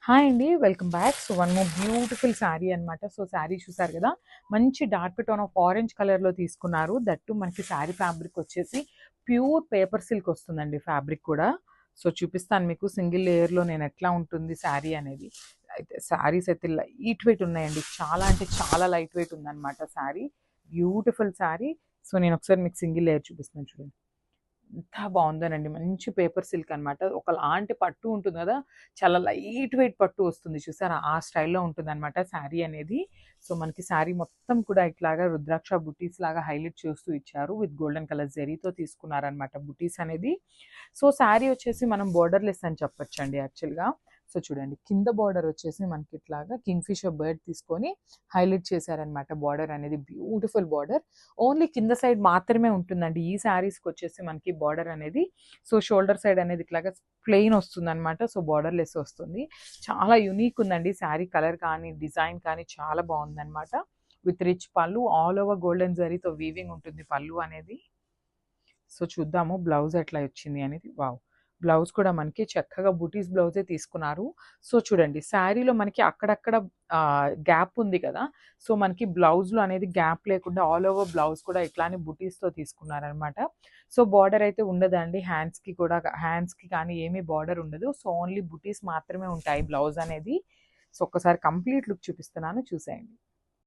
Hi అండి. Welcome back. So, one more beautiful sari అనమాట. So, sari చూసారు కదా! మంచి డార్క్ టోన్ ఆఫ్ ఆరెంజ్ కలర్‌లో తీసుకున్నారు. దట్ టూ మనకి శారీ ఫ్యాబ్రిక్ వచ్చేసి ప్యూర్ పేపర్ సిల్క్ వస్తుందండి ఫ్యాబ్రిక్ కూడా. సో, చూపిస్తాను మీకు సింగిల్ లేయర్‌లో నేను ఎట్లా ఉంటుంది శారీ అనేది. అయితే శారీస్ అయితే లైట్ వెయిట్ ఉన్నాయండి. చాలా అంటే చాలా లైట్ వెయిట్ ఉందనమాట శారీ. బ్యూటిఫుల్ శారీ. సో, నేను ఒకసారి మీకు సింగిల్ లేయర్ చూపిస్తున్నాను చూడండి. ఎంత బావుందోనండి. మంచి పేపర్ సిల్క్ అనమాట. ఒకలాంటి పట్టు ఉంటుంది గదా! చాలా లైట్ వెయిట్ పట్టు వస్తుంది చూసారా? ఆ స్టైల్‌లో ఉంటుందనమాట శారీ అనేది. సో, మనకి శారీ మొత్తం కూడా ఇట్లాగా రుద్రాక్ష బుటీస్ లాగా హైలైట్ చేస్తూ ఇచ్చారు. విత్ గోల్డెన్ కలర్ జరీతో తీసుకున్నారనమాట బుటీస్ అనేది. సో, శారీ వచ్చేసి మనం బోర్డర్‌లెస్ అని చెప్పొచ్చండి యాక్చువల్‌గా. సో, చూడండి కింద బోర్డర్ వచ్చేసి మనకి ఇట్లాగా కింగ్‌ఫిషర్ బర్డ్ తీసుకొని హైలైట్ చేశారనమాట బోర్డర్ అనేది. Beautiful border. ఓన్లీ కింద సైడ్ మాత్రమే ఉంటుందండి ఈ శారీస్‌కొచ్చేసి మనకి బార్డర్ అనేది. సో, షోల్డర్ సైడ్ అనేది ఇట్లాగా ప్లెయిన్ వస్తుందనమాట. సో, బార్డర్‌లెస్ వస్తుంది. చాలా యూనిక్ ఉందండి శారీ కలర్ కానీ, డిజైన్ కానీ చాలా బావుందనమాట. విత్ రిచ్ పళ్ళు ఆల్ ఓవర్ గోల్డెన్ జరీతో వీవింగ్ ఉంటుంది పళ్ళు అనేది. సో, చూద్దాము బ్లౌజ్ ఎట్లా వచ్చింది అనేది. వావ్! బ్లౌజ్ కూడా మనకి చక్కగా బుటీస్ బ్లౌజే తీసుకున్నారు. సో, చూడండి శారీలో మనకి అక్కడక్కడ గ్యాప్ ఉంది కదా! సో, మనకి బ్లౌజ్‌లో అనేది గ్యాప్ లేకుండా ఆల్ ఓవర్ బ్లౌజ్ కూడా ఇట్లానే బుటీస్‌తో తీసుకున్నారనమాట. సో, బార్డర్ అయితే ఉండదండి. హ్యాండ్స్‌కి కానీ ఏమీ బార్డర్ ఉండదు. సో, ఓన్లీ బుటీస్ మాత్రమే ఉంటాయి బ్లౌజ్ అనేది. సో, ఒక్కసారి కంప్లీట్ లుక్ చూపిస్తున్నాను చూసేయండి.